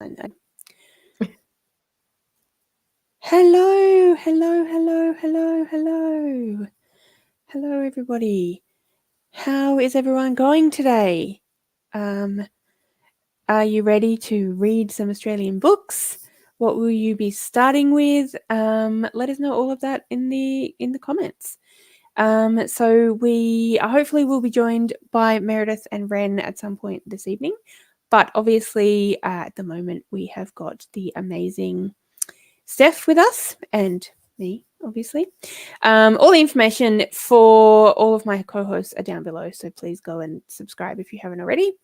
Hello, everybody. How is everyone going today? Are you ready to read some Australian books? What will you be starting with? Let us know all of that in the comments. So we hopefully will be joined by Meredith and Ren at some point this evening. But obviously, at the moment, we have got the amazing Steph with us and me, obviously. All the information for all of my co-hosts are down below, so please go and subscribe if you haven't already,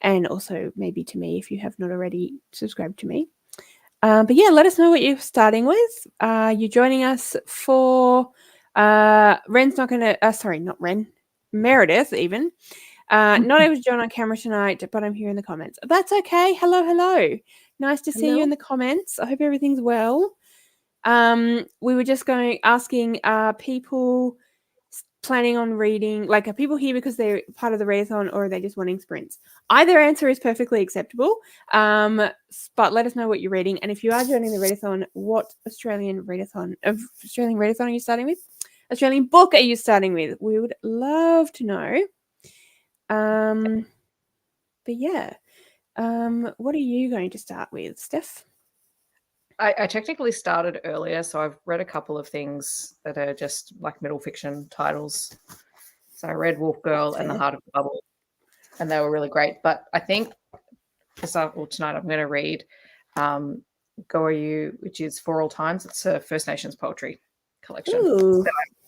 and also maybe to me if you have not already subscribed to me. But yeah, let us know what you're starting with. You're joining us for Ren's not going to, sorry, not Ren, Meredith even. Not able to join on camera tonight, but I'm here in the comments. That's okay. Hello. Nice to see you in the comments. I hope everything's well. We were just asking, people planning on reading, like, are people here because they're part of the Readathon or are they just wanting sprints? Either answer is perfectly acceptable. But let us know what you're reading. And if you are joining the Readathon, what Australian Readathon are you starting with? Australian book are you starting with? We would love to know. But yeah, what are you going to start with, Steph? I technically started earlier, so I've read a couple of things that are just like middle fiction titles. So I read Wolf Girl and The Heart of the Bubble, and they were really great. But I think tonight I'm going to read Go Are You, which is For All Times. It's a First Nations poetry collection. Ooh.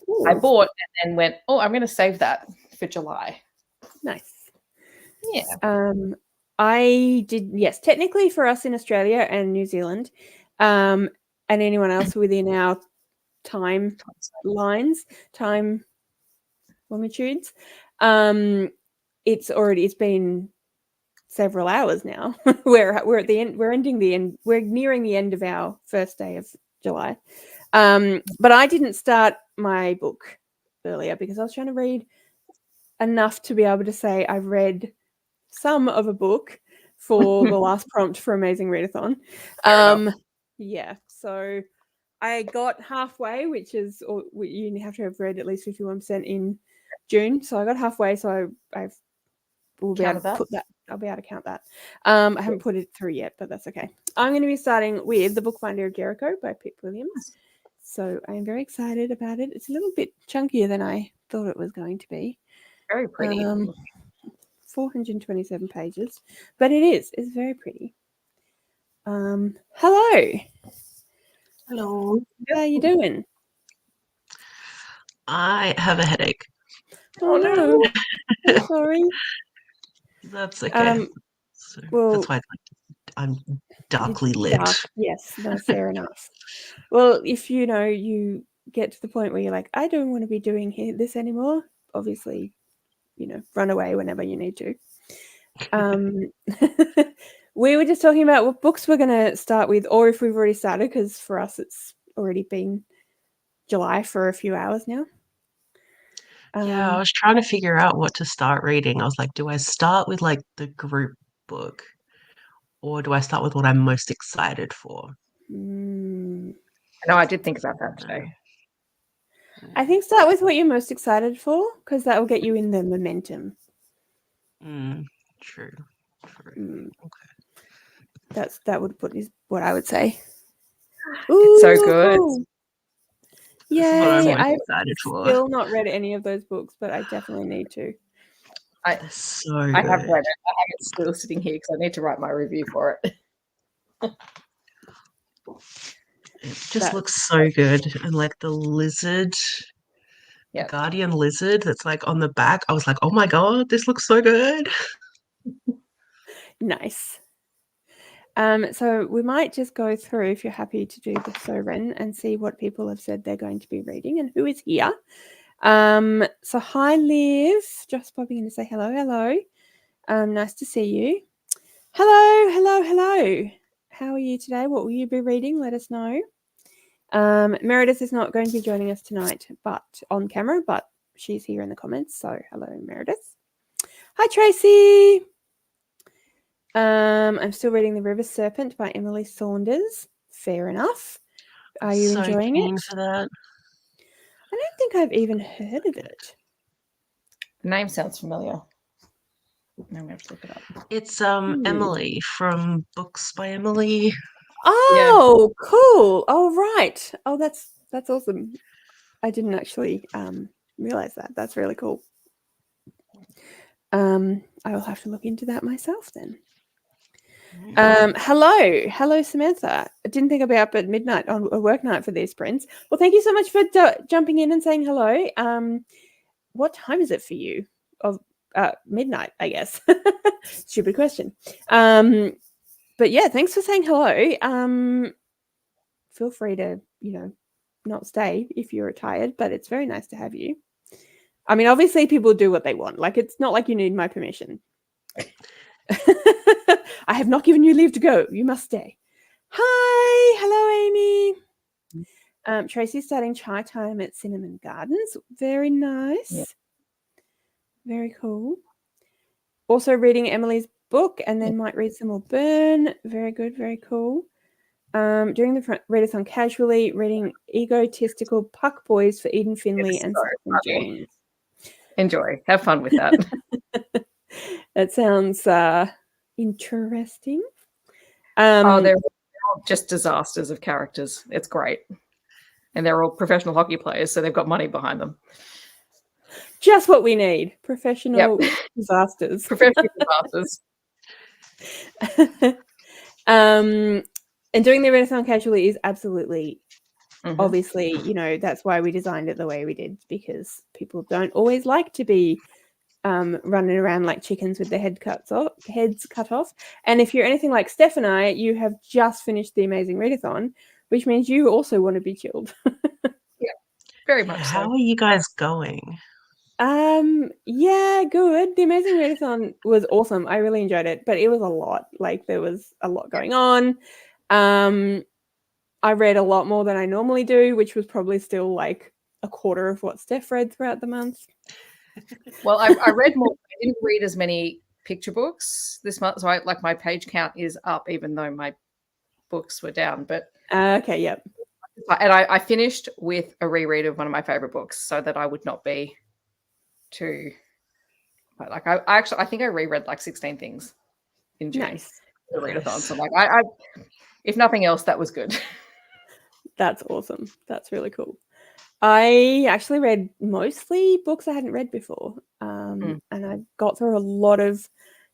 So I bought and then went, I'm going to save that for July. Nice. Yeah. I did, yes, technically for us in Australia and New Zealand, and anyone else within our time longitudes, it's been several hours now. we're at the end, we're nearing the end of our first day of July. But I didn't start my book earlier because I was trying to read enough to be able to say I've read some of a book for the last prompt for Amazing Readathon. Yeah, so I got halfway, which is, or you have to have read at least 51% in June. So I got halfway, so I will be able to put that. I'll be able to count that. I haven't put it through yet, but that's okay. I'm going to be starting with The Bookbinder of Jericho by Pip Williams. So I am very excited about it. It's a little bit chunkier than I thought it was going to be. Very pretty. 427 pages, but it's very pretty. Hello. Hello. How are you doing? I have a headache. Oh no. I'm sorry. That's okay. Well, that's why I'm darkly lit. Dark. Yes, no, fair enough. Well, if you get to the point where you're like, I don't want to be doing this anymore, obviously, run away whenever you need to. We were just talking about what books we're going to start with, or if we've already started, because for us it's already been July for a few hours now. Yeah, I was trying to figure out what to start reading. I was like, do I start with like the group book, or do I start with what I'm most excited for? No, I did think about that today. I think start with what you're most excited for, because that will get you in the momentum. True. Okay. That would put is what I would say. Ooh, it's so good. Yay! I've still not read any of those books, but I definitely need to. I have read it. I have it still sitting here because I need to write my review for it. It just looks so good. And like the lizard, guardian lizard that's like on the back, I was like, oh my God, this looks so good. Nice. So we might just go through, if you're happy to do the so, Ren, and see what people have said they're going to be reading and who is here. So hi, Liv. Just popping in to say hello. Nice to see you. Hello. How are you today? What will you be reading? Let us know. Meredith is not going to be joining us tonight, but on camera, but she's here in the comments. So hello, Meredith. Hi, Tracy. I'm still reading The River Serpent by Emily Saunders. Fair enough. Are you enjoying keen it? for that. I don't think I've even heard of it. The name sounds familiar. Now we have to look it up. It's Emily from Books by Emily. Oh, cool. Oh, right. Oh, that's awesome. I didn't actually realize that. That's really cool. I will have to look into that myself then. Hello, Samantha. I didn't think I'd be up at midnight on a work night for these prints. Well, thank you so much for jumping in and saying hello. What time is it for you? Of midnight, I guess. Stupid question. But yeah, thanks for saying hello. Feel free to, not stay if you're tired, but it's very nice to have you. I mean, obviously people do what they want. Like, it's not like you need my permission. I have not given you leave to go. You must stay. Hi. Hello, Amy. Tracy's starting chai time at Cinnamon Gardens. Very nice. Yeah. Very cool. Also reading Emily's book and then might read some more Burn. Very good. Very cool. Doing the readathon casually, reading Egotistical Puck Boys for Eden Finley and Stephen Jones. Enjoy. Have fun with that. That sounds interesting. They're all just disasters of characters. It's great. And they're all professional hockey players, so they've got money behind them. Just what we need. Professional disasters. Professional disasters. And doing the readathon casually is absolutely, obviously, that's why we designed it the way we did, because people don't always like to be running around like chickens with their heads cut off. And if you're anything like Steph and I, you have just finished the amazing readathon, which means you also want to be chilled. Yeah, very much so. How are you guys going? Yeah, good. The amazing readathon was awesome. I really enjoyed it, but it was a lot. Like, there was a lot going on. I read a lot more than I normally do, which was probably still like a quarter of what Steph read throughout the month. Well, I read more. I didn't read as many picture books this month, so my page count is up, even though my books were down. But okay, yep. And I finished with a reread of one of my favorite books, so that I would not be too. Like, I think I reread like 16 things in June. Nice. The readathon. So like I if nothing else, that was good. That's awesome. That's really cool. I actually read mostly books I hadn't read before, and I got through a lot of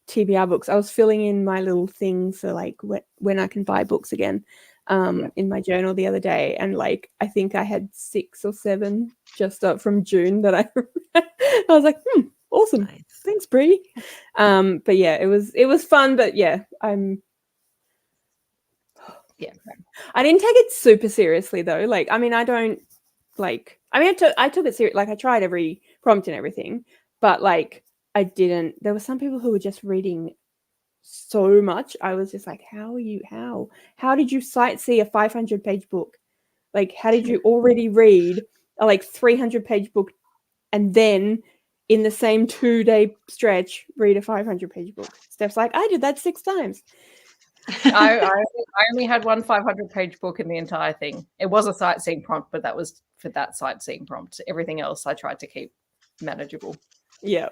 TBR books. I was filling in my little thing for like when I can buy books again in my journal the other day, and like I think I had 6 or 7 just up from June that I was like, awesome. Nice. Thanks, Brie. But yeah, it was fun, but yeah, I didn't take it super seriously though. Like, I mean, I took it serious. Like, I tried every prompt and everything, but like I didn't. There were some people who were just reading so much. I was just like, how did you sightsee a 500-page book? Like, how did you already read a like 300-page book and then in the same 2-day stretch read a 500-page book? Steph's like, I did that 6 times. I only had one 500-page book in the entire thing. It was a sightseeing prompt, but that was for that sightseeing prompt. Everything else I tried to keep manageable. Yeah.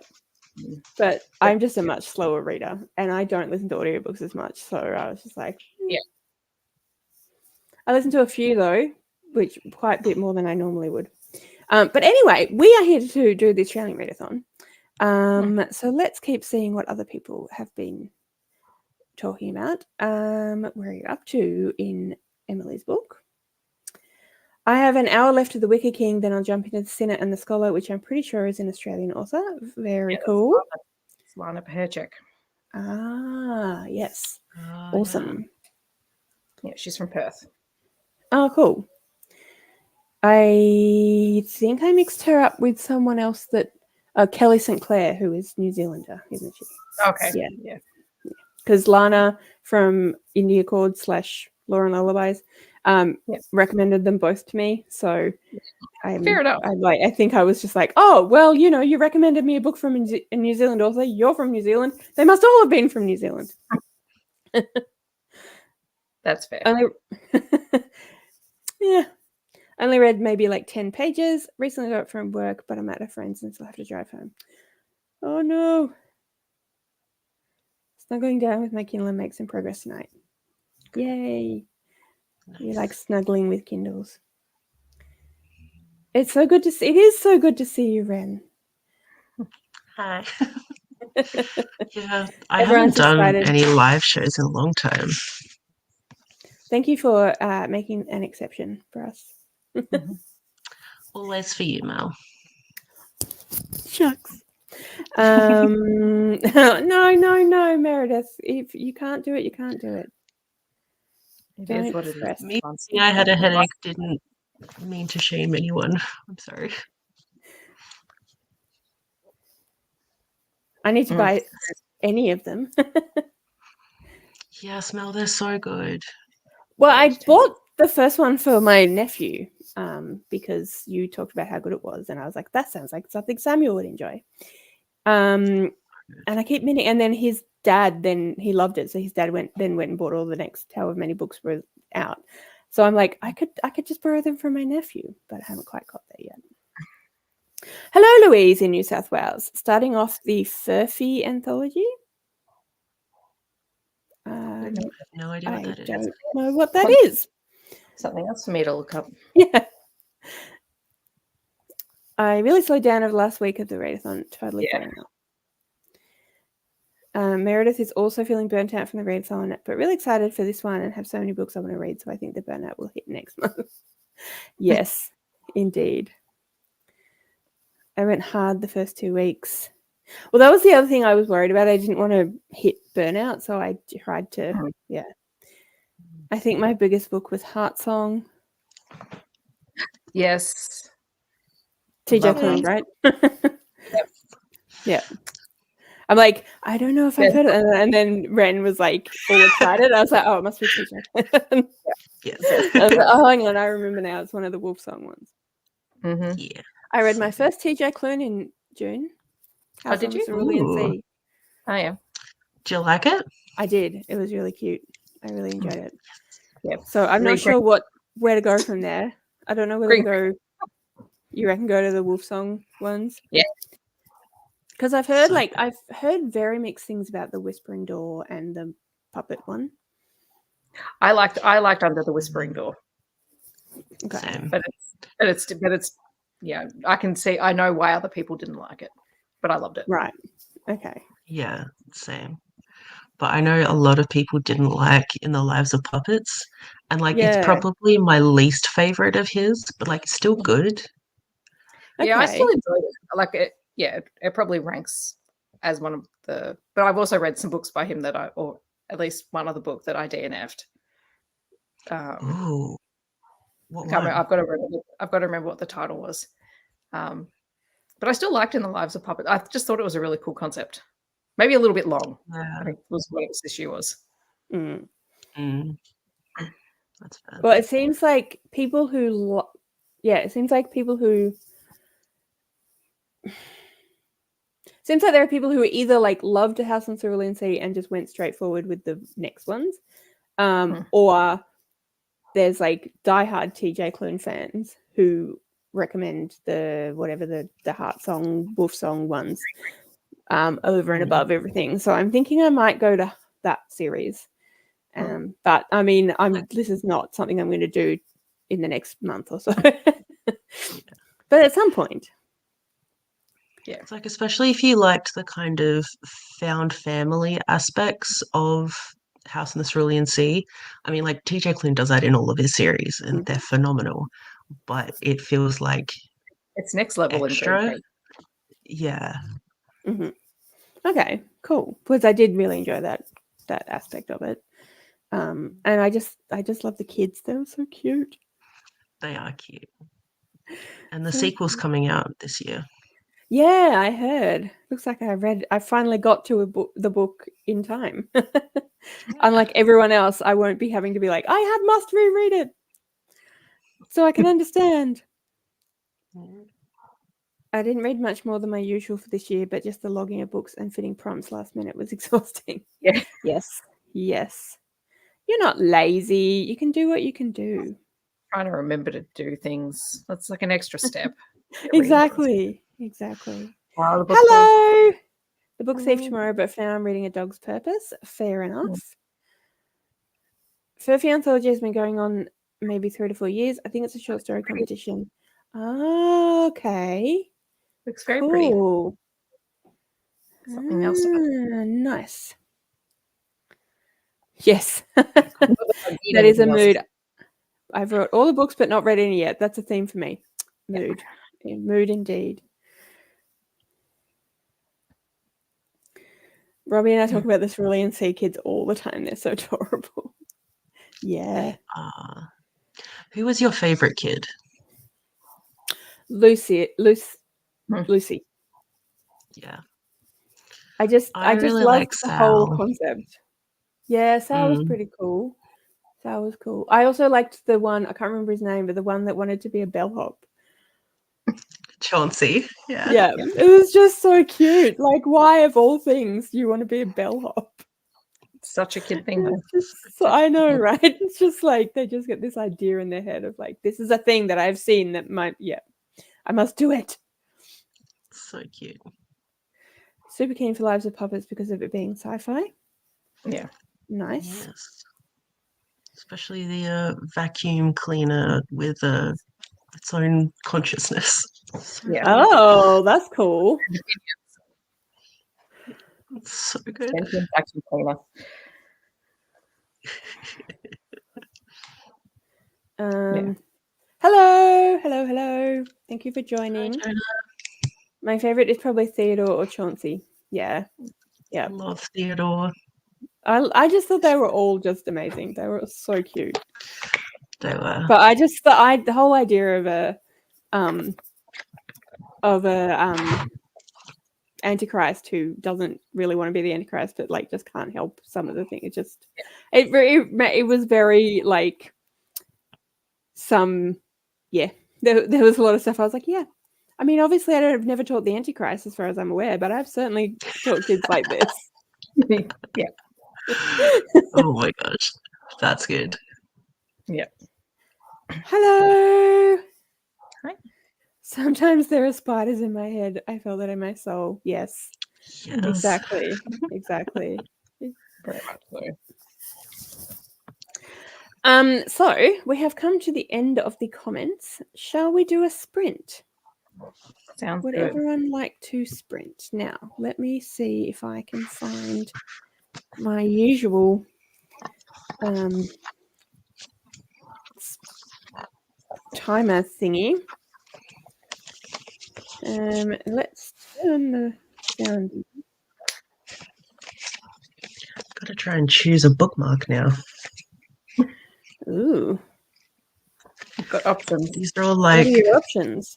But I'm just a much slower reader, and I don't listen to audiobooks as much. So I was just like, yeah. I listened to a few though, which quite a bit more than I normally would. But anyway, we are here to do the Australian Readathon. So let's keep seeing what other people have been talking about. Where are you up to in Emily's book? I have an hour left of The Wicker King, then I'll jump into The Sinner and the Scholar, which I'm pretty sure is an Australian author. Very cool. It's Lana Perchik. Ah, yes. Awesome. Yeah, she's from Perth. Oh, cool. I think I mixed her up with someone else Kelly St. Clair, who is New Zealander, isn't she? Okay. Yeah. Because Lana from India Chord / Law and Lullabies recommended them both to me. So fair enough. I think I was just like, oh, well, you recommended me a book from a New Zealand author. You're from New Zealand. They must all have been from New Zealand. That's fair. Yeah. Only read maybe like 10 pages. Recently got it from work, but I'm at a friend's and still have to drive home. Oh no. Snuggling down with my Kindle and make some progress tonight. Yay. Nice. You like snuggling with Kindles. It's so good to see. It is so good to see you, Ren. Hi. Yeah, I Everyone's haven't done excited. any live shows in a long time. Thank you for making an exception for us. Always for you, Mel. Shucks. No, Meredith. If you can't do it, you can't do it. It Don't is what it stress. is. Me saying I had a headache didn't mean to shame anyone. I'm sorry. I need to buy any of them. Yeah, Mel, they're so good. Well, I bought the first one for my nephew because you talked about how good it was, and I was like, that sounds like something Samuel would enjoy. And I keep meaning, and then his dad, then he loved it, so his dad went and bought all the next however many books were out. So I'm like, I could just borrow them from my nephew, but I haven't quite got there yet. Hello, Louise in New South Wales. Starting off the Furphy anthology. I have no idea what that is. I don't know what that is. Something else for me to look up. Yeah. I really slowed down over the last week of the readathon. Totally fair enough. Meredith is also feeling burnt out from the readathon, but really excited for this one and have so many books I want to read, so I think the burnout will hit next month. Yes, indeed. I went hard the first 2 weeks. Well, that was the other thing I was worried about. I didn't want to hit burnout, so I tried to, I think my biggest book was Heart Song. Yes. TJ Klune, right? Yep. Yeah. I'm like, I don't know if I've heard it. And then Ren was like all excited. I was like, oh, it must be TJ. Yes. I was like, oh, hang on. I remember now. It's one of the Wolf Song ones. Mm-hmm. Yeah. I read my first TJ Klune in June. Oh, did you? Cerulean Sea. Oh, yeah. Do you like it? I did. It was really cute. I really enjoyed it. Yeah. So I'm not sure where to go from there. I don't know whether to go. You reckon go to the Wolf Song ones? Yeah. Because I've heard I've heard very mixed things about the Whispering Door and the puppet one. I liked Under the Whispering Door. Okay. Same. But it's yeah, I know why other people didn't like it, but I loved it. Right. Okay. Yeah, same. But I know a lot of people didn't like In the Lives of Puppets, and it's probably my least favorite of his, but it's still good. Yeah, I still enjoyed it. I like it. Yeah, it probably ranks as one of the. But I've also read some books by him or at least one other book that I DNF'd. Ooh, what one? one? I've got to remember what the title was. But I still liked In the Lives of Puppets. I just thought it was a really cool concept. Maybe a little bit long. Yeah. I think was what its issue was. Mm. That's fair. Well, it seems like people who, seems like there are people who either loved A House on Cerulean Sea and just went straight forward with the next ones, or there's diehard TJ Klune fans who recommend the Heart Song, Wolf Song ones over and above everything. So I'm thinking I might go to that series. But I mean, this is not something I'm going to do in the next month or so. But at some point. Yeah. It's especially if you liked the kind of found family aspects of House in the Cerulean Sea. I mean, TJ Klune does that in all of his series, and they're phenomenal. But it feels like it's next level extra. in Yeah. Mm-hmm. Okay, cool. Because I did really enjoy that aspect of it. And I just love the kids. They were so cute. They are cute. And the sequel's coming out this year. Yeah, I heard. Looks like I finally got to the book in time. Unlike everyone else, I won't be having to be like, I must reread it so I can understand. I didn't read much more than my usual for this year, but just the logging of books and fitting prompts last minute was exhausting. Yeah. Yes. Yes. You're not lazy. You can do what you can do. Trying to remember to do things. That's like an extra step. Reading Exactly. Exactly. Oh, the book thief. Hello. The book thief Mm. tomorrow, but for now I'm reading A Dog's Purpose. Fair enough. Furphy Anthology has been going on maybe 3 to 4 years. I think it's a short story competition. Oh, okay. Looks very pretty. Cool. Something else to Nice. Yes. Not that I need That is a anything else. mood. I've read all the books, but not read any yet. That's a theme for me. Mood. Yeah, mood indeed. Robbie and I talk about this Cerulean Sea kids all the time. They're so adorable. Yeah. Who was your favorite kid? Lucy. Yeah. I just I really loved like the whole Sal. concept. Yeah, Sal was pretty cool. Sal was cool. I also liked the one, I can't remember his name, but the one that wanted to be a bellhop. Chauncey. Yeah. Yeah, it was just so cute. Like, why of all things do you want to be a bellhop? Such a kid thing. It's just, I know, right? It's just like they just get this idea in their head of like, this is a thing that I've seen that might, I must do it. So cute. Super keen for Lives of Puppets because of it being sci-fi. Yeah. Nice. Yes. Especially the vacuum cleaner with its own consciousness. Yeah. Oh, that's cool. It's so good. Sentient vacuum cleaner. Hello. Thank you for joining. Hi, My favorite is probably Theodore or Chauncey. Yeah. I love Theodore. I just thought they were all just amazing. They were so cute. They were. But I just the whole idea of a Antichrist who doesn't really want to be the Antichrist, but like just can't help some of the things. It just it was very like there was a lot of stuff I was like, yeah. I mean, obviously I've never taught the Antichrist as far as I'm aware, but I've certainly taught kids like this. Yeah. Oh my gosh. That's good. Yeah. Hello. Hi. Sometimes there are spiders in my head. I feel that in my soul. Yes. Yes. Exactly. Very much so. So we have come to the end of the comments. Shall we do a sprint? Sounds Would good. everyone like to sprint? Now, let me see if I can find my usual timer thingy. Let's turn the sound. Gotta try and choose a bookmark now. Ooh. I've got options. These are all What like are your options?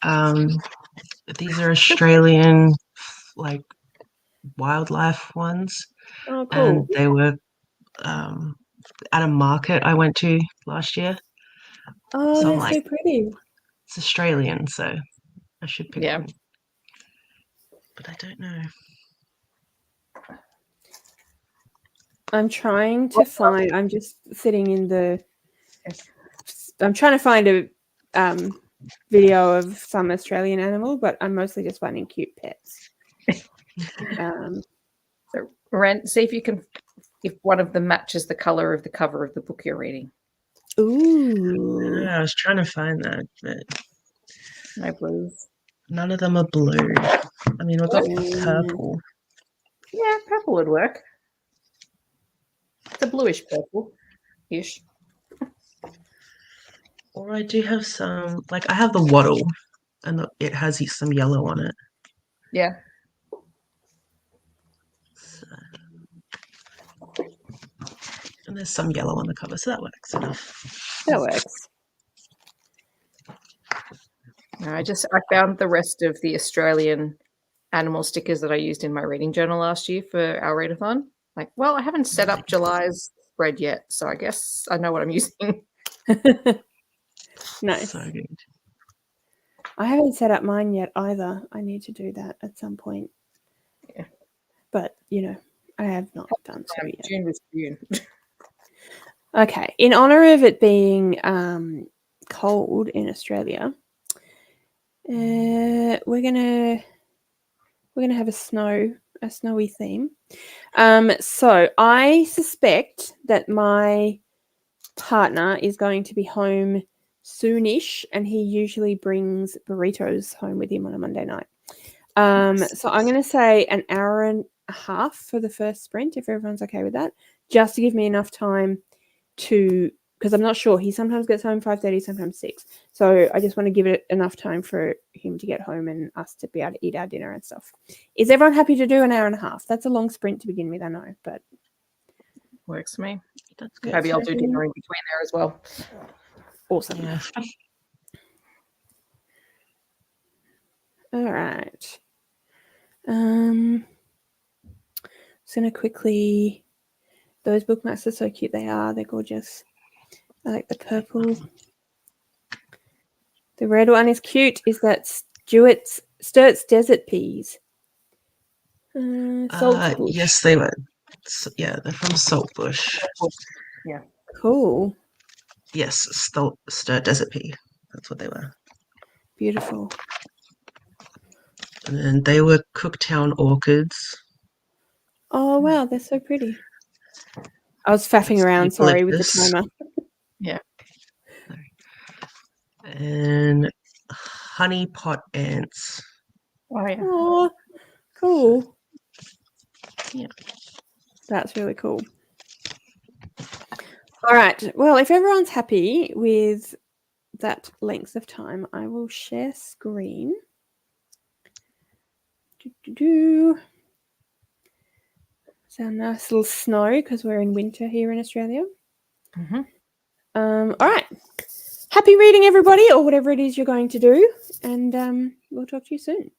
these are Australian like wildlife ones. Oh, cool. And they were at a market I went to last year. Oh, So they're I'm like, so pretty. it's Australian, so I should pick Yeah. one. But I don't know. I'm trying to find. I'm just sitting in the. I'm trying to find a video of some Australian animal, but I'm mostly just finding cute pets. So, Ren, see if one of them matches the color of the cover of the book you're reading. Ooh. I was trying to find that, but No blues. none of them are blue. I mean, we've got purple. Yeah, purple would work. It's a bluish purple-ish. Or I do have some, like I have the wattle, and it has some yellow on it. Yeah. So, and there's some yellow on the cover, so that works enough. That works. No, I found the rest of the Australian animal stickers that I used in my reading journal last year for our readathon. Like, well, I haven't set up July's spread yet, so I guess I know what I'm using. Nice. So good. I haven't set up mine yet either. I need to do that at some point. Yeah. But, I have not done so yet. June was June. Okay, in honor of it being cold in Australia, we're gonna have a snowy theme. So I suspect that my partner is going to be home soonish, and he usually brings burritos home with him on a Monday night. Nice. So I'm going to say an hour and a half for the first sprint, if everyone's okay with that, just to give me enough time to, because I'm not sure. He sometimes gets home 5:30, sometimes 6. So I just want to give it enough time for him to get home and us to be able to eat our dinner and stuff. Is everyone happy to do an hour and a half? That's a long sprint to begin with, I know, but Works for me. That's good. Maybe I'll do dinner in between there as well. Awesome. Yeah. All right. Just gonna quickly. Those bookmarks are so cute. They are. They're gorgeous. I like the purple. The red one is cute. Is that Sturt's Desert Peas? Saltbush. Yes, they were. So, yeah, they're from Saltbush. Yeah. Cool. Yes, Stir Desert Pea. That's what they were. Beautiful. And then they were Cooktown Orchids. Oh wow, they're so pretty. I was faffing around. Sorry with the timer. Yeah. And honey pot ants. Oh yeah. Oh, cool. Yeah. That's really cool. All right. Well, if everyone's happy with that length of time, I will share screen. It's our nice little snow because we're in winter here in Australia. Mm-hmm. All right. Happy reading, everybody, or whatever it is you're going to do. And we'll talk to you soon.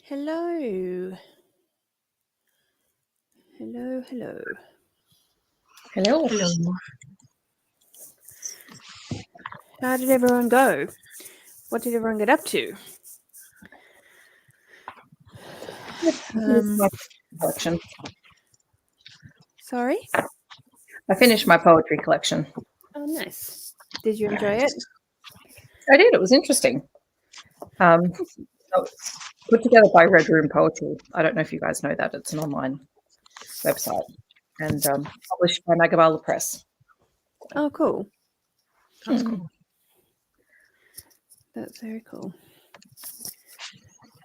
Hello. Hello. Hello. Hello. How did everyone go? What did everyone get up to? My collection. Sorry? I finished my poetry collection. Oh, nice. Did you enjoy it? I did. It was interesting. So put together by Red Room Poetry. I don't know if you guys know that. It's an online website and published by Magabala Press. Oh, cool. That's cool. That's very cool.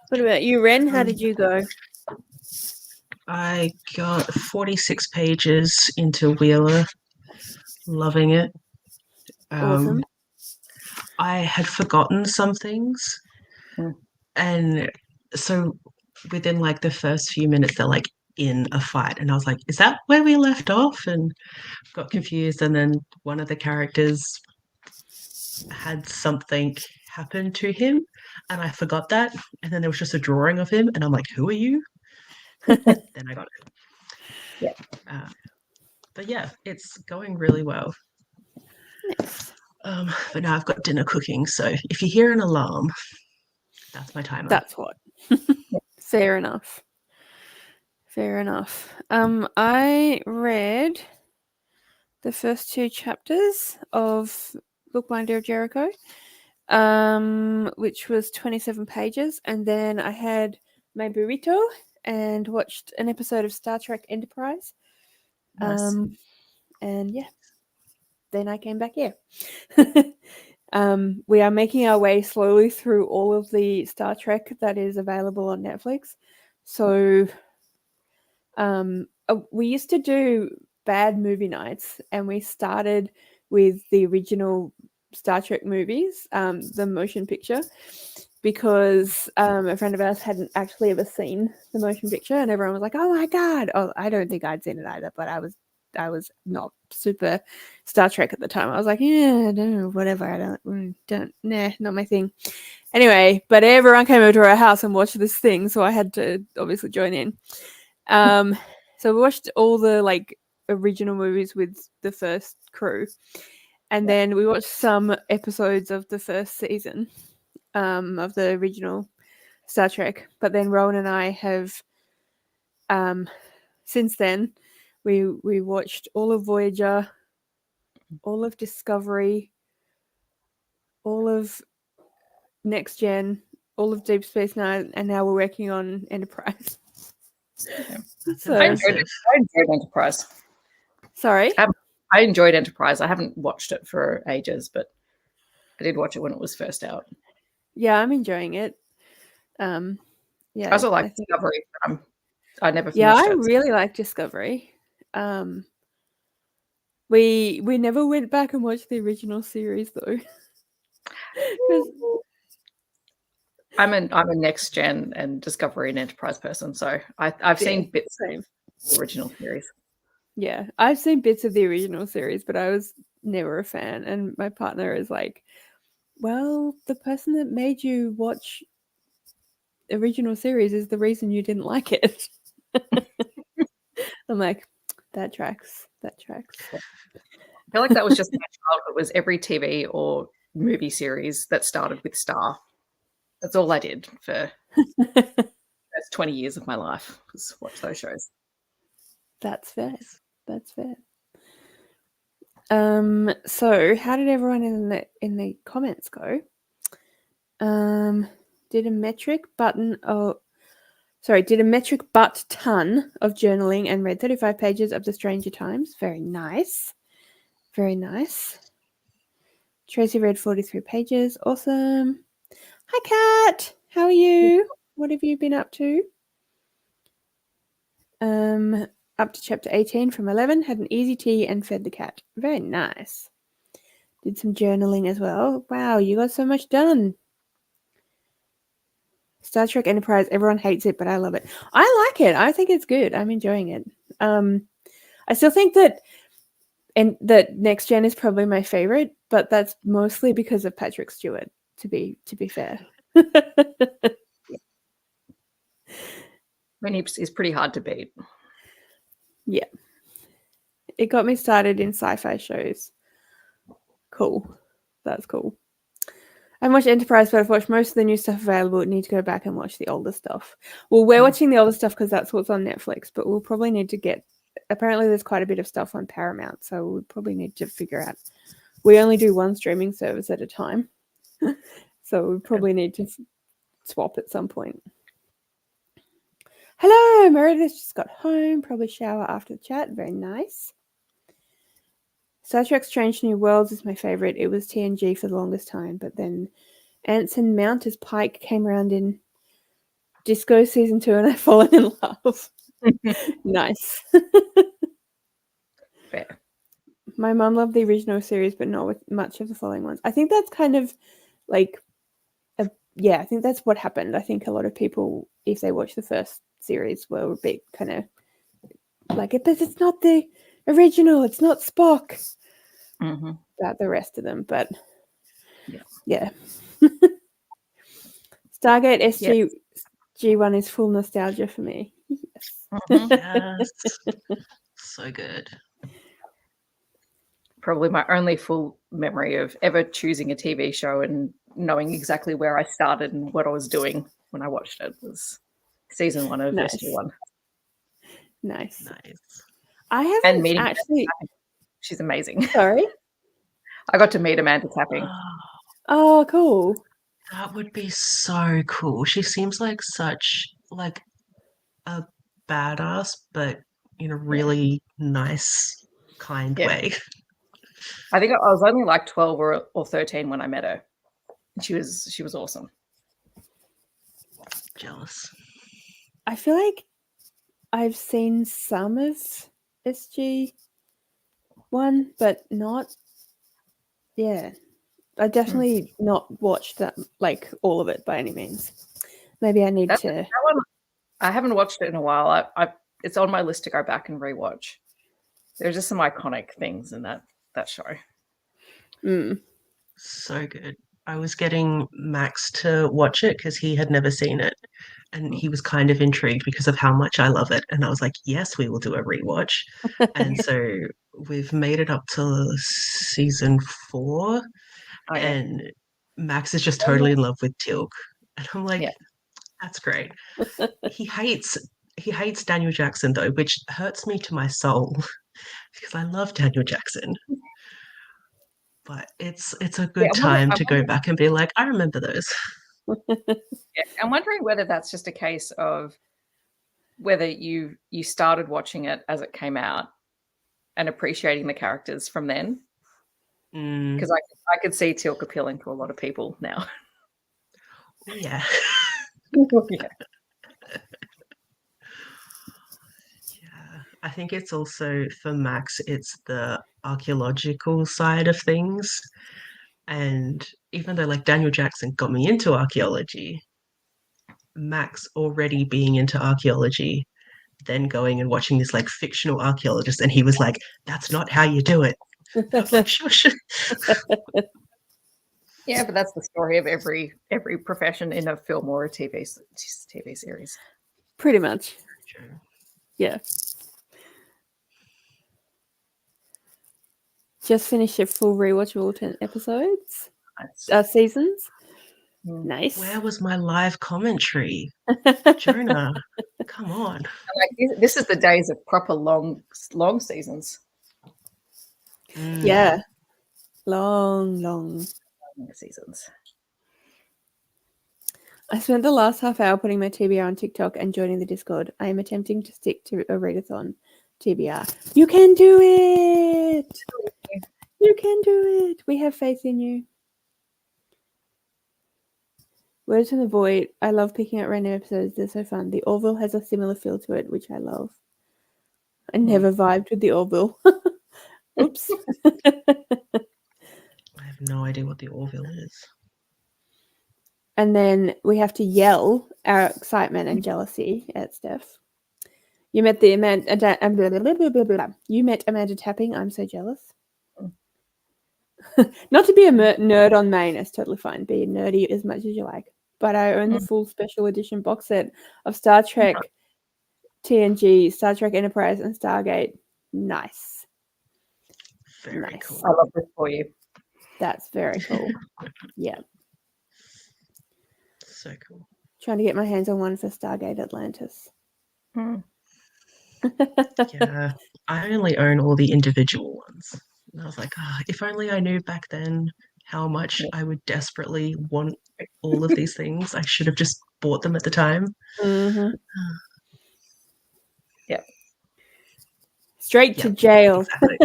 What about you, Ren? How did you go? I got 46 pages into Wheeler, loving it. Awesome. I had forgotten some things, and so within like the first few minutes, they're like in a fight, and I was like, "Is that where we left off?" And got confused, and then one of the characters had something happen to him, and I forgot that, and then there was just a drawing of him, and I'm like, "Who are you?" Then I got it. Yeah. But yeah, it's going really well. Nice. But now I've got dinner cooking, so if you hear an alarm, that's my timer. That's what. Fair enough. I read the first 2 chapters of Bookbinder of Jericho, which was 27 pages, and then I had my burrito and watched an episode of Star Trek Enterprise. Nice. And yeah, then I came back here. We are making our way slowly through all of the Star Trek that is available on Netflix. So we used to do bad movie nights, and we started with the original Star Trek movies, the motion picture, because a friend of ours hadn't actually ever seen the motion picture, and everyone was like, "Oh my god!" Oh, I don't think I'd seen it either, but I was not super Star Trek at the time. I was like, yeah, I don't know, whatever. I don't, not my thing. Anyway, but everyone came over to our house and watched this thing, so I had to obviously join in. So we watched all the like original movies with the first crew, and then we watched some episodes of the first season of the original Star Trek. But then Rowan and I have since then we watched all of Voyager, all of Discovery, all of Next Gen, all of Deep Space Nine, and now we're working on Enterprise. Yeah. So, I enjoyed Enterprise. Sorry? I enjoyed Enterprise. I haven't watched it for ages, but I did watch it when it was first out. Yeah, I'm enjoying it. Yeah, I also like Discovery. I never finished I it. really like Discovery. We never went back and watched the original series though. I'm a Next Gen and Discovery and Enterprise person, so I've seen bits of the original series. Yeah, I've seen bits of the original series, but I was never a fan. And my partner is like, well, the person that made you watch the original series is the reason you didn't like it. I'm like, that tracks. I feel like that was just my childhood. Was every TV or movie series that started with Star. That's all I did for that's 20 years of my life, was watch those shows. That's fair. So how did everyone in the comments go? Did a metric butt ton of journaling and read 35 pages of The Stranger Times. Very nice. Tracy read 43 pages. Awesome. Hi, Kat. How are you? What have you been up to? Up to chapter 18 from 11. Had an easy tea and fed the cat. Very nice. Did some journaling as well. Wow, you got so much done. Star Trek Enterprise, everyone hates it, but I love it. I like it. I think it's good. I'm enjoying it. I still think that Next Gen is probably my favorite, but that's mostly because of Patrick Stewart, to be fair. I mean, he's pretty hard to beat. Yeah. It got me started in sci-fi shows. Cool. That's cool. I watched Enterprise, but I've watched most of the new stuff available. I need to go back and watch the older stuff. Well, we're watching the older stuff because that's what's on Netflix, but we'll probably need to get... Apparently, there's quite a bit of stuff on Paramount, so we'll probably need to figure out... We only do one streaming service at a time, so we probably need to swap at some point. Hello, Meredith just got home. Probably shower after the chat. Very nice. Star Trek Strange New Worlds is my favorite. It was TNG for the longest time, but then Anson Mount as Pike came around in Disco season 2 and I've fallen in love. Nice. Fair. My mum loved the original series, but not with much of the following ones. I think that's kind of like, I think that's what happened. I think a lot of people, if they watched the first series, were a bit kind of like, but it's not the original. It's not Spock. About the rest of them, but yeah. Stargate SG1 is full nostalgia for me. Yes. Yes. So good. Probably my only full memory of ever choosing a TV show and knowing exactly where I started and what I was doing when I watched it was season 1 of SG1. Nice. And I haven't meeting actually... She's amazing. Sorry? I got to meet Amanda Tapping. Oh, cool. That would be so cool. She seems like such like a badass, but in a really nice, kind way. I think I was only like 12 or 13 when I met her. She was awesome. Jealous. I feel like I've seen some of SG1, but not... Yeah. I definitely not watched that, like, all of it by any means. Maybe I need to... That one, I haven't watched it in a while. It's on my list to go back and rewatch. There's just some iconic things in that show. So good. I was getting Max to watch it because he had never seen it. And he was kind of intrigued because of how much I love it. And I was like, yes, we will do a rewatch. And so we've made it up to season 4. And Max is just totally in love with Teal'c. And I'm like, that's great. He hates Daniel Jackson though, which hurts me to my soul because I love Daniel Jackson. But it's a good time to go back and be like, I remember those. I'm wondering whether that's just a case of whether you started watching it as it came out and appreciating the characters from then. Because I could see Teal'c appealing to a lot of people now. Yeah. I think it's also for Max, it's the archaeological side of things. And even though like Daniel Jackson got me into archaeology, Max already being into archaeology, then going and watching this like fictional archaeologist, and he was like, that's not how you do it. I was like, shush. Yeah, but that's the story of every profession in a film or a TV series. Pretty much. Yeah. Just finished a full rewatch of all 10 episodes. Seasons. Nice. Where was my live commentary? Jonah, come on. Like, this is the days of proper long seasons. Yeah. Long seasons. I spent the last half hour putting my TBR on TikTok and joining the Discord. I am attempting to stick to a readathon TBR. You can do it! You can do it! We have faith in you. Words from the Void. I love picking out random episodes. They're so fun. The Orville has a similar feel to it, which I love. I never vibed with the Orville. Oops. I have no idea what the Orville is. And then we have to yell our excitement and jealousy at Steph. You met Amanda Tapping. I'm so jealous. Not to be a nerd on main, it's totally fine. Be nerdy as much as you like. But I own the full special edition box set of Star Trek TNG, Star Trek Enterprise, and Stargate. Nice. Very Nice. cool. I love this for you. That's very cool. Yeah. So cool. Trying to get my hands on one for Stargate Atlantis. Hmm. Yeah, I only own all the individual ones. And I was like, if only I knew back then how much I would desperately want all of these things. I should have just bought them at the time. Mm-hmm. Yeah. Straight to jail. Exactly.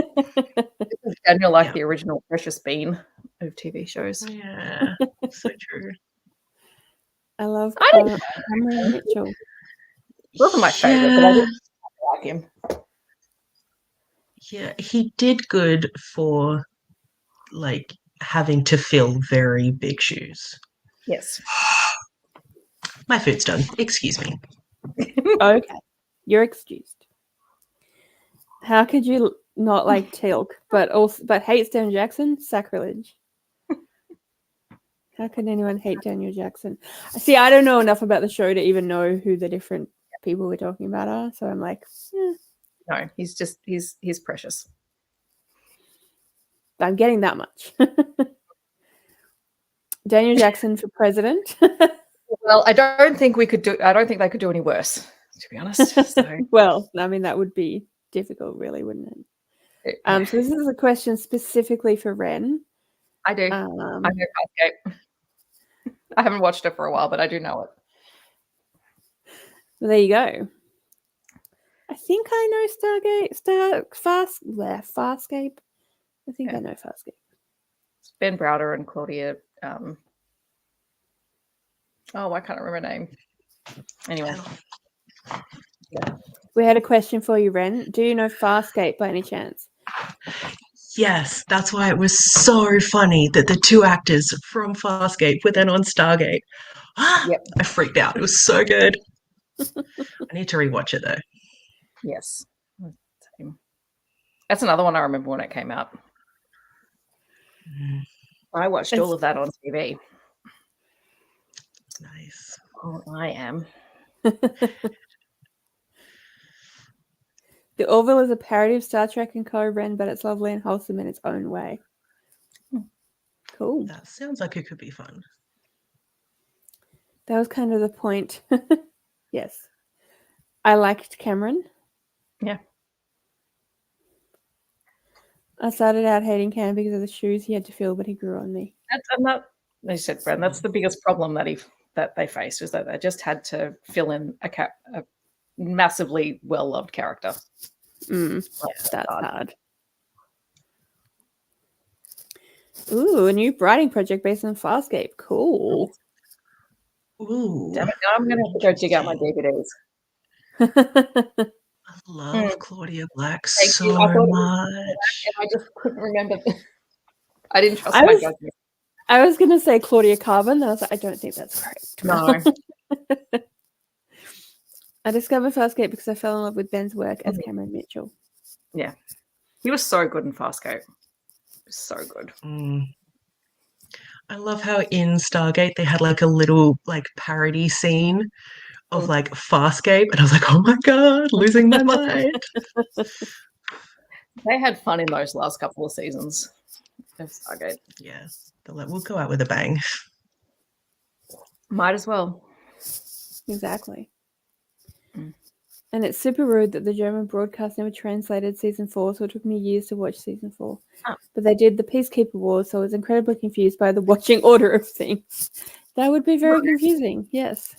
This is Daniel like Yeah. the original Precious Bean of TV shows. Yeah, so true. I love I didn't Cameron Mitchell. wasn't my favorite, but I did like him. Yeah, he did good for like having to fill very big shoes. Yes. My food's done. Excuse me. Okay. You're excused. How could you not like Teal'c, but hate Stan Jackson? Sacrilege. How can anyone hate Daniel Jackson? See, I don't know enough about the show to even know who the different people we're talking about are. So I'm like, No, he's precious. I'm getting that much. Daniel Jackson for president. Well, I don't think they could do any worse, to be honest. So Well, I mean, that would be difficult, really, wouldn't it? So this is a question specifically for Ren. I do. I know Farscape. I haven't watched it for a while, but I do know it. Well, there you go. I think I know Farscape. I think I know Farscape. It's Ben Browder and Claudia. I can't remember her name. Anyway. Yeah. We had a question for you, Ren. Do you know Farscape by any chance? Yes, that's why it was so funny that the two actors from Farscape were then on Stargate. Yep. I freaked out. It was so good. I need to rewatch it though. Yes. That's another one I remember when it came out. I watched all of that on TV. Nice. Oh, I am. The Orville is a parody of Star Trek and Co. Ren, but it's lovely and wholesome in its own way. Cool. That sounds like it could be fun. That was kind of the point. Yes. I liked Cameron. Yeah. I started out hating Cam because of the shoes he had to fill, but he grew on me. They said, Bren, that's the biggest problem that they faced, is that they just had to fill in a massively well-loved character. That's hard. Ooh, a new writing project based on Farscape. Cool. Ooh. Damn it, now I'm going to have to go dig out my DVDs. I love Claudia Black Thank so you. I thought much. and I just couldn't remember. I didn't trust my judgment. I was going to say Claudia Carbon. I was like, I don't think that's correct. No. I discovered Farscape because I fell in love with Ben's work as Cameron Mitchell. Yeah. He was so good in Farscape. So good. I love how in Stargate they had like a little like parody scene of like Farscape, and I was like, oh my god, losing my mind. They had fun in those last couple of seasons of Stargate. Yeah. They're like, we'll go out with a bang. Might as well. Exactly. And it's super rude that the German broadcast never translated season 4, so it took me years to watch season 4. Oh. But they did the Peacekeeper Wars, so I was incredibly confused by the watching order of things. That would be very confusing, yes.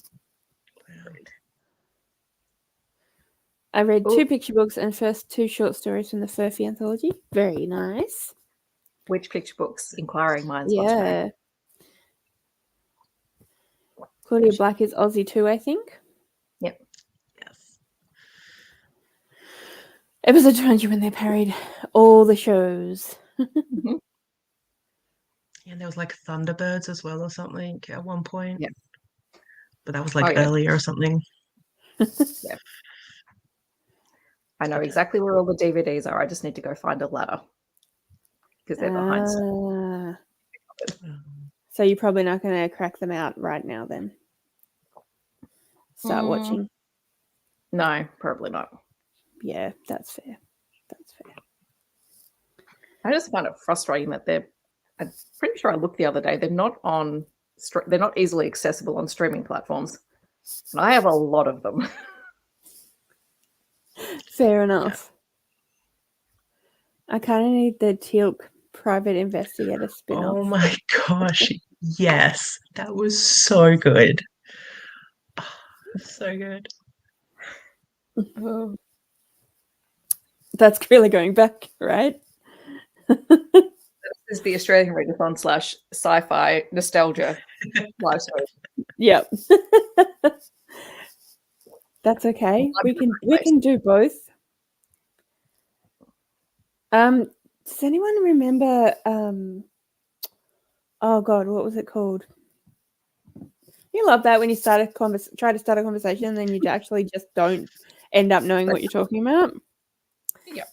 I read 2 picture books and first 2 short stories from the Furphy anthology. Very nice. Which picture books? Inquiring Minds. Yeah. Claudia Black is Aussie too, I think. Yep. Yes. Episode 20 when they parried all the shows. Mm-hmm. And there was like Thunderbirds as well or something at one point. Yeah. But that was like earlier or something. Yeah. I know exactly where all the DVDs are. I just need to go find a ladder because they're behind. So you're probably not going to crack them out right now then. Start watching. No, probably not. Yeah, that's fair. That's fair. I just find it frustrating that I'm pretty sure I looked the other day. They're not they're not easily accessible on streaming platforms, and I have a lot of them. Fair enough. I kind of need the Teal'c private investigator spin-off. Oh my gosh. Yes. That was so good. So good. Oh. That's really going back, right? This is the Australian Readathon / sci-fi nostalgia live stream. Yep. That's okay. We can do both. Does anyone remember oh god, what was it called? You love that when you try to start a conversation and then you actually just don't end up knowing what you're talking about. Yeah.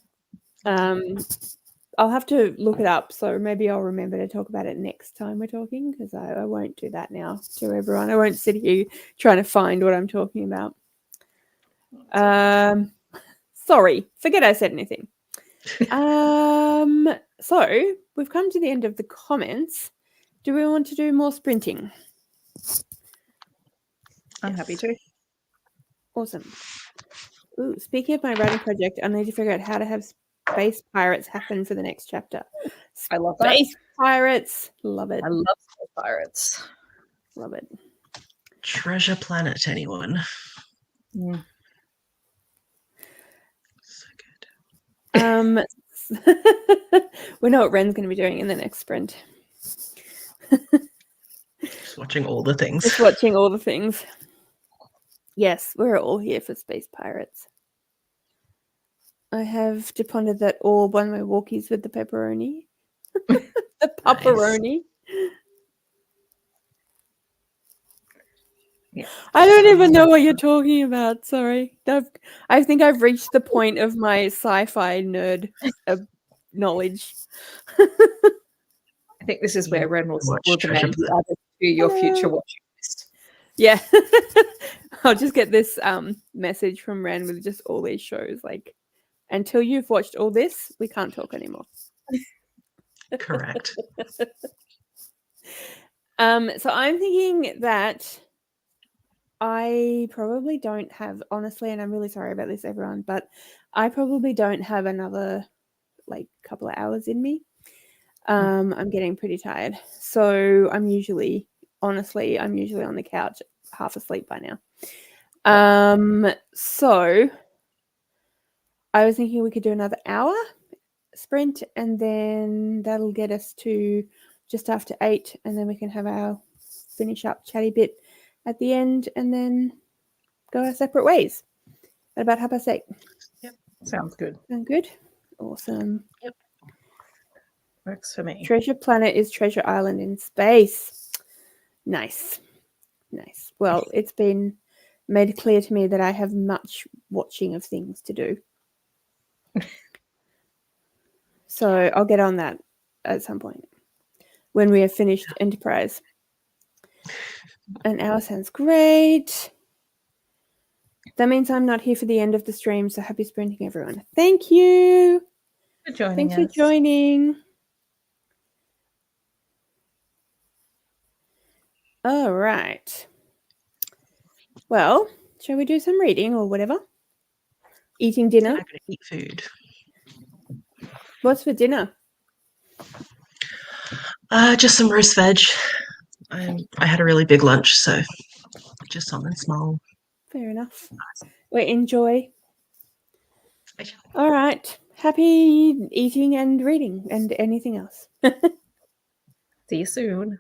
I'll have to look it up, so maybe I'll remember to talk about it next time we're talking, because I won't do that now to everyone. I won't sit here trying to find what I'm talking about. Sorry, forget I said anything. So we've come to the end of the comments. Do we want to do more sprinting? I'm happy to. Awesome. Ooh, speaking of my writing project, I need to figure out how to have space pirates happen for the next chapter. I love that. Space pirates. Love it. I love space pirates. Love it. Treasure Planet, anyone? Mm. So good. We know what Ren's going to be doing in the next sprint. Just watching all the things. Just watching all the things. Yes, we're all here for space pirates. I have to ponder that orb on my walkies with the pepperoni. The pepperoni. Nice. Yeah. I don't even know what you're talking about. Sorry. I think I've reached the point of my sci-fi nerd knowledge. I think this is where Ren will demand you add it to your future watching list. Yeah. I'll just get this message from Ren with just all these shows. Like, until you've watched all this, we can't talk anymore. Correct. So I'm thinking that I probably don't have, honestly, and I'm really sorry about this, everyone, but I probably don't have another couple of hours in me. I'm getting pretty tired. So I'm usually on the couch half asleep by now. So I was thinking we could do another hour sprint, and then that'll get us to just after 8, and then we can have our finish up chatty bit at the end, and then go our separate ways at about 8:30. Yep, sounds good. Sound good? Awesome. Yep, works for me. Treasure Planet is Treasure Island in space. Nice. Well, it's been made clear to me that I have much watching of things to do. So I'll get on that at some point when we have finished Enterprise. An hour sounds great. That means I'm not here for the end of the stream, so happy sprinting, everyone. Thank you. For joining Thanks for joining. All right. Well, shall we do some reading or whatever? Eating dinner? I'm going to eat food. What's for dinner? Just some roast veg. I had a really big lunch, so just something small. Fair enough. Well, enjoy. Okay. All right. Happy eating and reading and anything else. See you soon.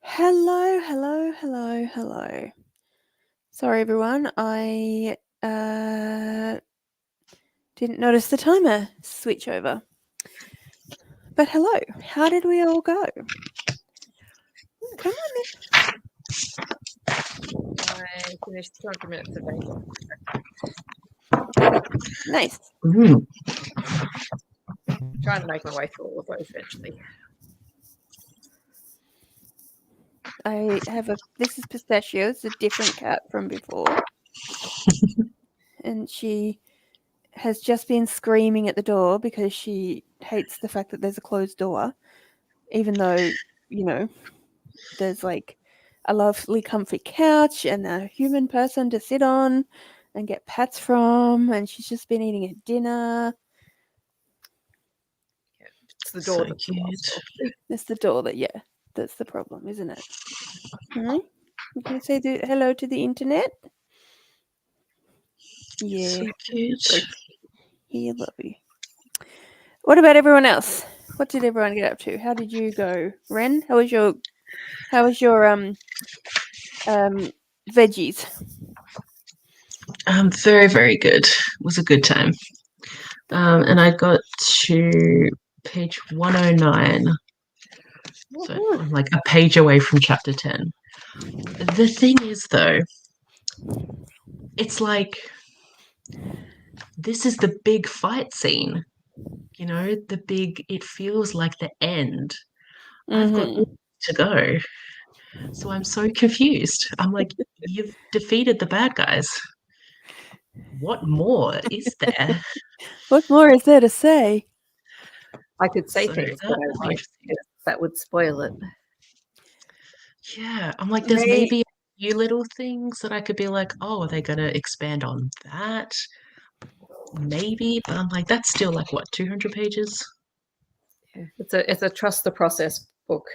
Hello, hello, hello, hello. Sorry, everyone. I didn't notice the timer switch over. But hello. How did we all go? Come on I finished 200 minutes of bacon. then. Nice. Trying to make my way through all of those eventually. I have this is Pistachio. It's a different cat from before. And she has just been screaming at the door because she hates the fact that there's a closed door, even though, there's like a lovely comfy couch and a human person to sit on and get pats from, and she's just been eating at dinner. It's the door So that's cute. It's the door that's the problem, isn't it? You can say hello to the internet. Yeah, So cute. he love you. What about everyone else? What did everyone get up to? How did you go, Ren? How was your veggies? Very, very good. It was a good time. And I got to page 109. So I'm like a page away from chapter 10. The thing is, though, it's like this is the big fight scene. It feels like the end. I've got Mm-hmm. to go. So I'm so confused. I'm like, you've defeated the bad guys. What more is there? What more is there to say? I could say So things, that but will be interesting. that would spoil it. Yeah, I'm like, there's maybe a few little things that I could be like, oh, are they going to expand on that? Maybe, but I'm like, that's still like what, 200 pages? Yeah. It's a trust the process book.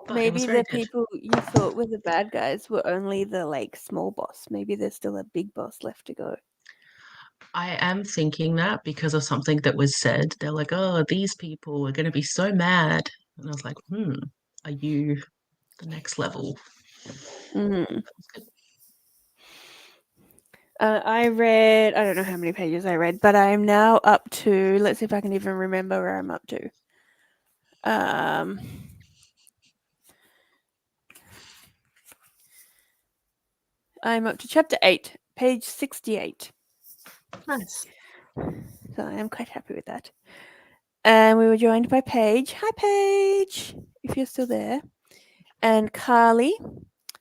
But it was Maybe very the good. people you thought were the bad guys were only the small boss. Maybe there's still a big boss left to go. I am thinking that because of something that was said. They're like, oh, these people are going to be so mad. And I was like, are you the next level? Mm-hmm. That was good. I don't know how many pages I read, but I'm now up to, let's see if I can even remember where I'm up to. I'm up to chapter 8, page 68. Nice. So I am quite happy with that. And we were joined by Paige. Hi, Paige, if you're still there. And Carly.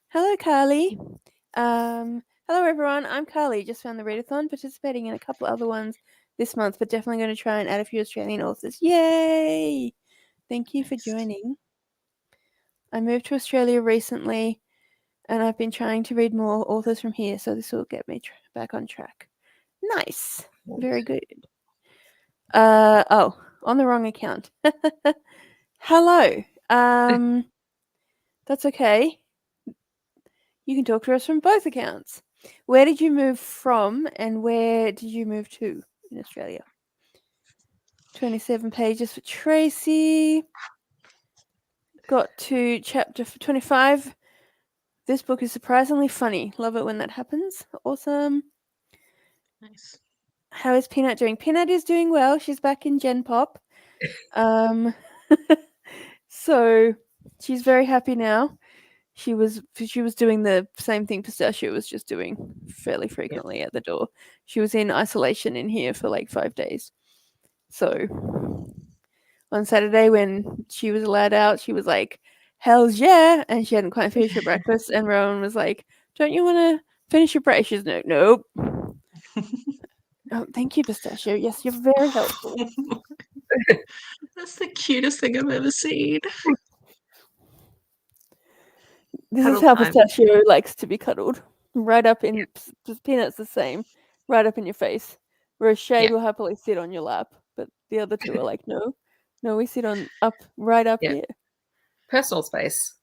Hello, Carly. Hello, everyone. I'm Carly. Just found the Readathon, participating in a couple other ones this month, but definitely going to try and add a few Australian authors. Yay! Thank you for joining. I moved to Australia recently, and I've been trying to read more authors from here, so this will get me back on track. Nice. Very good. On the wrong account. Hello. That's okay. You can talk to us from both accounts. Where did you move from and where did you move to in Australia? 27 pages for Tracy. Got to chapter 25. This book is surprisingly funny. Love it when that happens. Awesome. Nice. How is Peanut doing? Peanut is doing well. She's back in Gen Pop. So she's very happy now. She was doing the same thing Pistachio was just doing fairly frequently at the door. She was in isolation in here for 5 days. So on Saturday when she was allowed out, she was like, "Hell's yeah!" And she hadn't quite finished her breakfast. And Rowan was like, "Don't you want to finish your breakfast?" She's like, "Nope." Oh, thank you, Pistachio. Yes, you're very helpful. That's the cutest thing I've ever seen. This Cuddle is how time. Pistachio likes to be cuddled. Right up in Peanut's the same. Right up in your face. Whereas Shade will happily sit on your lap, but the other two are like, no, we sit right up here. Personal space.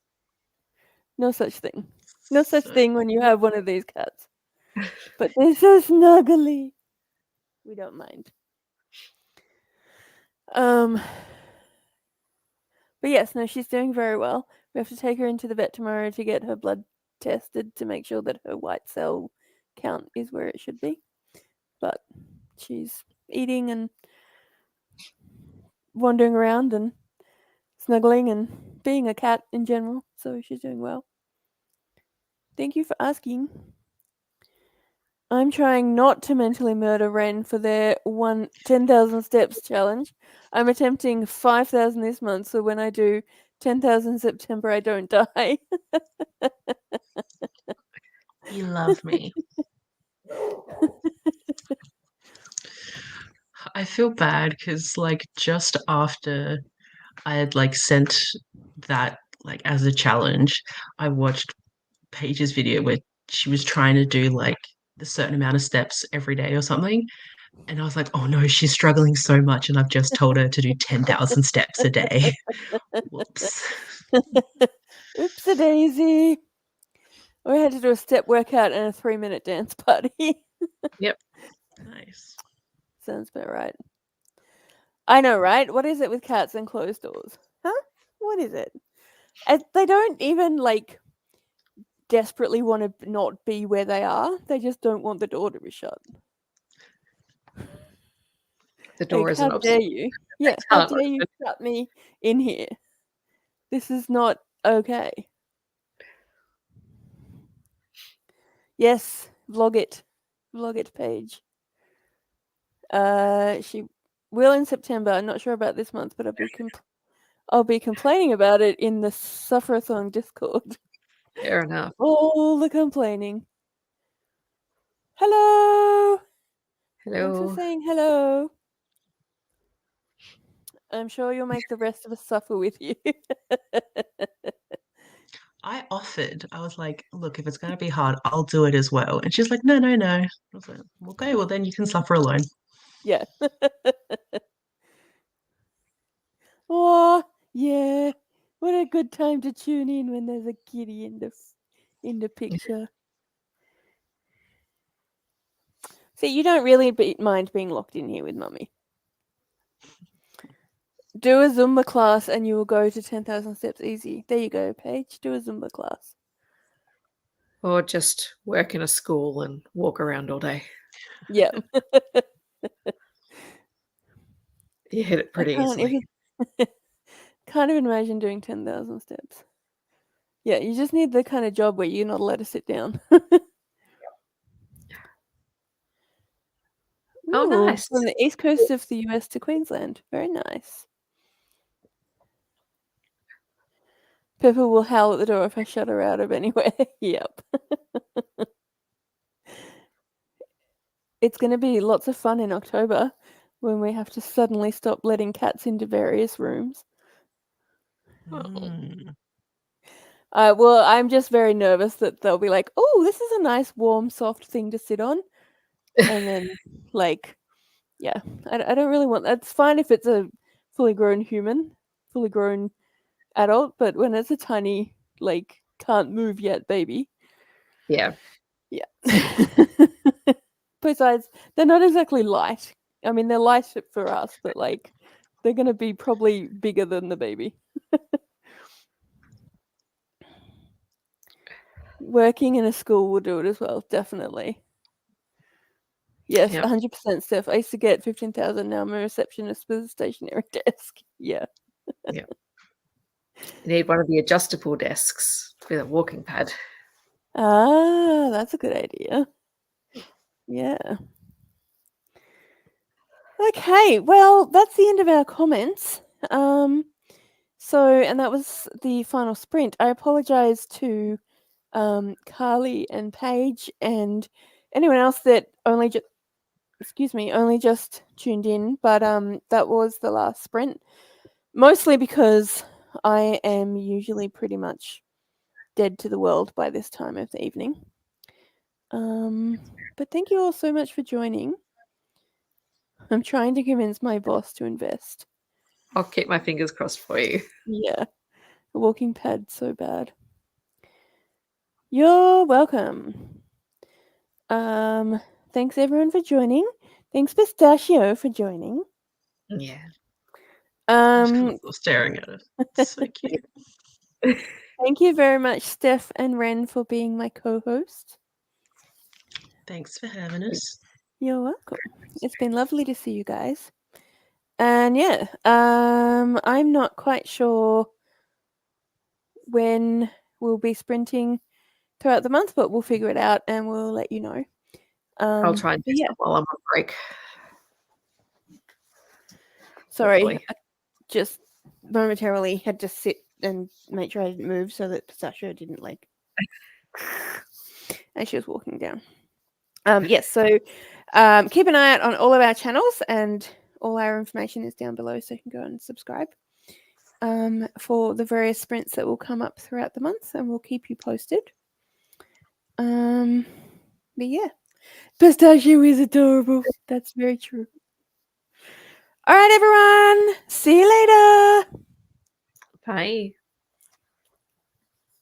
No such thing. No such thing when you have one of these cats. But they're so snuggly. We don't mind. But yes, no, she's doing very well. We have to take her into the vet tomorrow to get her blood tested to make sure that her white cell count is where it should be. But she's eating and wandering around and snuggling and being a cat in general, so she's doing well. Thank you for asking. I'm trying not to mentally murder Ren for their 10,000 steps challenge. I'm attempting 5,000 this month, so when I do 10,000 September, I don't die. You love me. I feel bad because, like, just after I had like sent that like as a challenge, I watched Paige's video where she was trying to do like a certain amount of steps every day or something. And I was like, oh no, she's struggling so much. And I've just told her to do 10,000 steps a day. Whoops. Oopsie daisy. We had to do a step workout and a 3-minute dance party. Yep. Nice. Sounds about right. I know, right? What is it with cats and closed doors? Huh? What is it? They don't even like desperately want to not be where they are. They just don't want the door to be shut. The door Like, is an how dare obstacle. you? Yeah, how dare you shut me in here? This is not okay. Yes, vlog it Paige. She will in September. I'm not sure about this month, but I'll be complaining about it in the Sufferathon Discord. Fair enough. All the complaining. Hello. Thanks for Hello. saying hello. I'm sure you'll make the rest of us suffer with you. I offered, I was like, look, if it's going to be hard, I'll do it as well. And she's like, no, no, no. I was like, okay, well, then you can suffer alone. Yeah. Oh, yeah. What a good time to tune in when there's a kitty in the picture. See, you don't really mind being locked in here with Mummy. Do a Zumba class and you will go to 10,000 steps easy. There you go, Paige. Do a Zumba class. Or just work in a school and walk around all day. Yeah. You hit it pretty easily. Can't even imagine doing 10,000 steps. Yeah, you just need the kind of job where you're not allowed to sit down. Oh, Ooh, nice. from the east coast of the US to Queensland. Very nice. Pepper will howl at the door if I shut her out of anywhere. Yep. It's going to be lots of fun in October when we have to suddenly stop letting cats into various rooms. Mm. Well, I'm just very nervous that they'll be like, oh, this is a nice, warm, soft thing to sit on. And then, like, yeah, I don't really want that. It's fine if it's a fully grown human, fully grown adult, but when it's a tiny, like, can't move yet baby. Yeah. Yeah. Besides, they're not exactly light. I mean, they're light for us, but, like, they're going to be probably bigger than the baby. Working in a school will do it as well, definitely. Yes, Yep. 100%, Steph. I used to get 15,000. Now I'm a receptionist with a stationary desk. Yeah. Yeah. You need one of the adjustable desks with a walking pad. Ah, that's a good idea. Yeah. Okay, well, that's the end of our comments. And that was the final sprint. I apologize to Carly and Paige and anyone else that only just tuned in, but that was the last sprint. Mostly because I am usually pretty much dead to the world by this time of the evening. But thank you all so much for joining. I'm trying to convince my boss to invest. I'll keep my fingers crossed for you. Yeah. A walking pad so bad. You're welcome. Thanks everyone for joining. Thanks Pistachio for joining. Yeah. Um, staring at it. It's so cute. thank you very much, Steph and Ren, for being my co-host. Thanks for having us. You're welcome. It's been lovely to see you guys. And yeah, I'm not quite sure when we'll be sprinting throughout the month, but we'll figure it out and we'll let you know. I'll try and do that while I'm on break. Sorry, Hopefully. I just momentarily had to sit and make sure I didn't move so that Pistachio didn't like as she was walking down. Yes, so keep an eye out on all of our channels, and all our information is down below, so you can go and subscribe for the various sprints that will come up throughout the month, and we'll keep you posted. But yeah, Pistachio is adorable. That's very true. All right, everyone. See you later. Bye.